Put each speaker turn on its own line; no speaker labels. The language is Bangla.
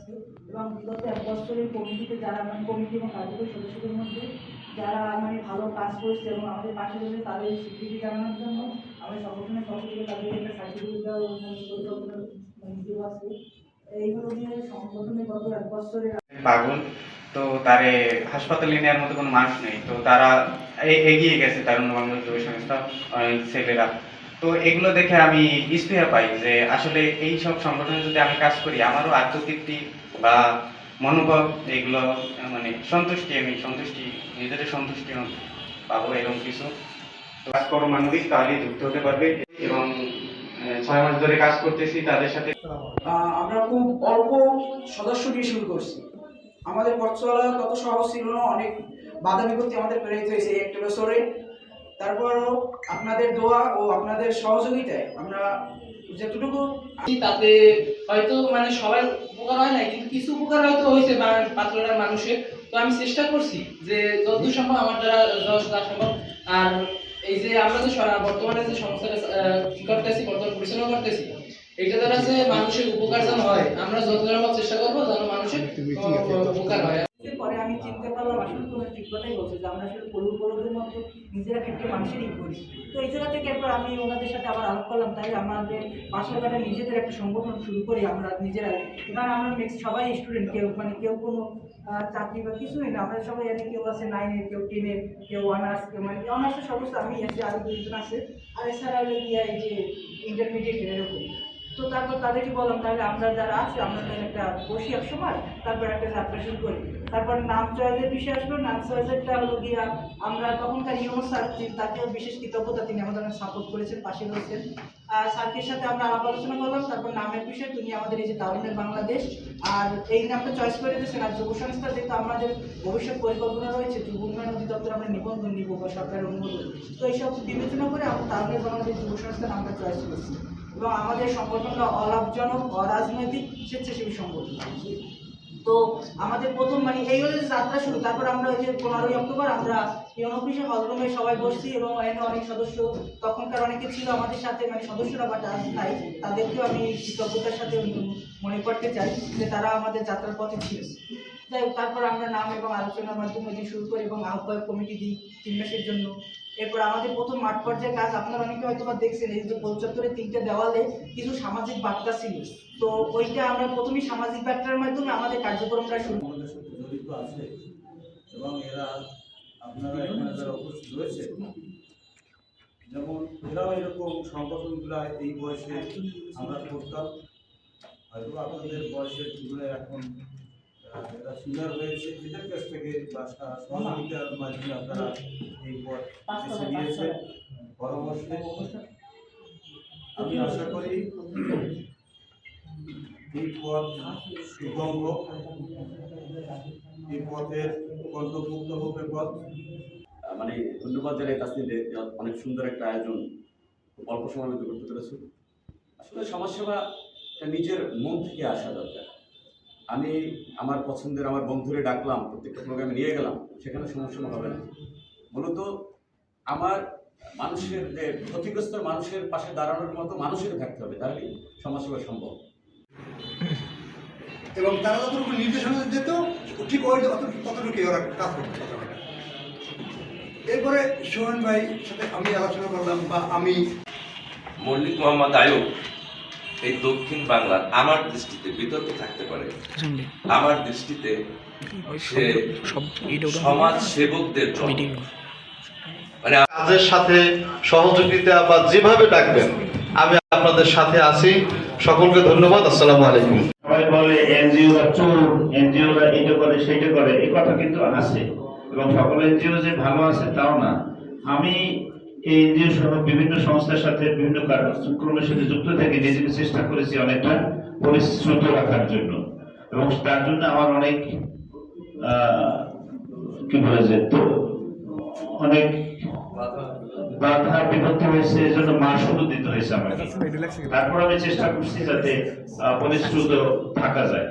আছে এবং বিগত 1 বছরের কমিটিতে যারা কমিটি এবং কার্যকরী সদস্যদের মধ্যে যারা ভালো কাজ করছে এবং আমাদের পাশে রয়েছে তাদের স্বীকৃতি জানানোর জন্য আমাদের সংগঠনের পক্ষ থেকে তাদেরকে একটা সার্টিফিকেট দেওয়ার পরিকল্পনা দেওয়া আছে। এইগুলো নিয়ে সংগঠনের গত 1 বছরের
পাগল, তো তারে হাসপাতালে নেওয়ার মতো কোনো মানুষ নেই, তো তারা এগিয়ে গেছে তারুণ্য বাংলাদেশ যুব সংস্থা ছেলেরা। তো এগুলো দেখে আমি স্পৃহা পাই যে আসলে এই সব সংগঠনে যদি আমি কাজ করি আমারও আত্মতৃপ্তি বা মনোভাব এগুলো সন্তুষ্টি নিজেদের সন্তুষ্টি পাবো এরকম কিছু। তো কাজ করো মানবিক তাহলেই যুক্ত হতে পারবে এবং 6 মাস ধরে কাজ করতেছি তাদের সাথে।
আমরা খুব অল্প সদস্য দিয়ে শুরু করছি। আমাদের পথ চলা তত সহজ ছিল না, অনেক বাধা বিপত্তি আমাদের পেরোতে হয়েছে এই 1 বছরে। তারপরও আপনাদের দোয়া ও আপনাদের সহযোগিতায় আমরা যতটুকু
তাতে হয়তো সবাই উপকার হয় না, কিন্তু কিছু উপকার হয়তো হয়েছে পাত্রটার মানুষের। তো আমি চেষ্টা করছি যে যতদূর সম্ভব আমার দ্বারা যতটা সম্ভব। আর এই যে আমরা যে বর্তমানে যে সংস্থাটা কি করতেছি, বর্তমানে পরিচালনা করতেছি, এইটা দ্বারা যে মানুষের উপকার যেন হয়, আমরা যতটা সম্ভব চেষ্টা করবো যেন মানুষের উপকার হয়।
পরে আমি চিনতে পারলাম আসলে কোনো ঠিক কথাই বলছে যে আমরা আসলে পলুদের মতো নিজেরা ক্ষেত্রে মানুষেরই করি। তো এই জায়গা থেকে একবার আমি ওনাদের সাথে আবার আলাপ করলাম, তাই আমাদের পাশের ঘাটে নিজেদের একটা সংগঠন শুরু করি আমরা নিজেরা। এবার আমরা সবাই স্টুডেন্ট, কেউ কোনো চাকরি বা কিছুই না, আমরা সবাই জানি কেউ আছে 9-এর, কেউ 10-এর, কেউ অনার্স, কেউ অনার্সের সমস্ত আমি আছি, আরও 2জন আছে, আর এছাড়া হলে গিয়ে এই যে ইন্টারমিডিয়েট এরকম। তো তারপর তাদেরকে বললাম তাহলে আমরা যারা আছে আমরা তাহলে একটা বসি এক সময়, তারপর একটা যাত্রা শুরু করি। তারপর নাম চয়েসের বিষয় আসলো। নাম চয়েসেরটা হলো গিয়া আমরা তখনকার ইউনো স্যার, তাকেও বিশেষ কৃতজ্ঞতা, তিনি আমাদের অনেক সাপোর্ট করেছেন, পাশে রয়েছেন। আর স্যারকে সাথে আমরা আলাপ আলোচনা করলাম। তারপর নামের বিষয় তিনি আমাদের এই যে তারুণ্যের বাংলাদেশ আর এই নামটা চয়েস করে দিয়েছেন। আর যুব সংস্থা যেহেতু আমাদের ভবিষ্যৎ পরিকল্পনা রয়েছে, যুব উন্নয়ন অধিদপ্তর আমরা নিবন্ধন নিব বা সরকারের অনুমোদন, তো এইসব বিবেচনা করে আমরা তারুণ্যের বাংলাদেশ যুব সংস্থার নামটা চয়েস করেছি। এবং আমাদের সংগঠনটা অলাভজনক, অরাজনৈতিক, স্বেচ্ছাসেবী সংগঠন। তো আমাদের প্রথম এই হলো যে যাত্রা শুরু। তারপর আমরা ওই যে 15ই অক্টোবর আমরা ইউনো অফিসে হলরুমে সবাই বসছি এবং এখানে অনেক সদস্য তখনকার অনেকে ছিল আমাদের সাথে, সদস্যরা বাট আজ নাই, তাদেরকেও আমি কৃতজ্ঞতার সাথে মনে করতে চাই যে তারা আমাদের যাত্রার পথে ছিল। যাই হোক, তারপর আমরা নাম এবং আলোচনার মাধ্যমে দিয়ে শুরু করি এবং আহ্বায়ক কমিটি দিই 3 মাসের জন্য। এরপর আমাদের প্রথম মাঠ পর্যায়ে কাজ আপনারা অনেকে হয়তো বা দেখছেন, এই যে গোল চত্বরে 3টে দেওয়ালে কিছু সামাজিক বার্তা ছিল। তো ওইটা আমরা প্রথমেই সামাজিক বার্তার মাধ্যমে আমাদের কার্যক্রমটা শুরু
জড়িত আছে এবং এরা আপনারা এখানে যারা উপস্থিত রয়েছে, যেমন এরাও এরকম সংগঠনগুলা এই বয়সে আমরা করতাম, হয়তো আপনাদের বয়সের তুলনায় এখন এরা সিনিয়র হয়েছে, এদের কাছ থেকে বা সহযোগিতার মাধ্যমে আপনারা এই পথ বেছে নিয়েছেন। পরামর্শে আমি আশা করি এই পথ সুগম হোক, এই পথের কণ্ঠমুক্ত হোক। পথ
ধন্যবাদ জানাই তাসনিমকে, অনেক সুন্দর একটা আয়োজন খুব অল্প সময়ের মধ্যে করতে পেরেছি। আসলে সমাজসেবা নিজের মন থেকে আসা দরকার। আমি আমার পছন্দের আমার বন্ধুরে ডাকলাম, প্রত্যেকটা প্রোগ্রামে নিয়ে গেলাম, সেখানে সমস্যা হবে না। মূলত আমার মানুষের যে ক্ষতিগ্রস্ত মানুষের পাশে দাঁড়ানোর মতো মানুষের থাকতে হবে, তাহলেই সমাজসেবা সম্ভব।
এবং তারা যতটুকু নির্দেশনা দিত ঠিক ওই ততটুকুই ওরা কাজ করতে পারে। এরপরে সোহেন ভাই সাথে আমি আলোচনা করলাম বা আমি
মল্লিক মোহাম্মদ আয়ুব এই দক্ষিণ বাংলার আমার দৃষ্টিতে বিতর্ক থাকতে পারে, আমার দৃষ্টিতে সে সমাজ সেবকদের
কাজের সাথে সহযোগিতা বা যেভাবে ডাকবেন আমি আপনাদের সাথে আছি। সকলকে ধন্যবাদ। আসসালামু আলাইকুম।
সবাই বলে এনজিওরা চোর, এনজিওরা এইটা করে সেইটা করে, এই কথা কিন্তু আছে এবং সকল এনজিও যে ভালো আছে তাও না। আমি এই এনজিও সহ বিভিন্ন সংস্থার সাথে বিভিন্ন কার্যক্রমের সাথে যুক্ত থেকে নিজেকে চেষ্টা করেছি অনেকটা পরিশ্রুত রাখার জন্য, এবং তার জন্য আমার অনেক কি বলে যে তো অনেক বাধা বিপত্তি হয়েছে, এই জন্য মাসুলও দিতে হয়েছে আমাকে। তারপর আমি চেষ্টা করছি যাতে পরিশ্রুত থাকা যায়।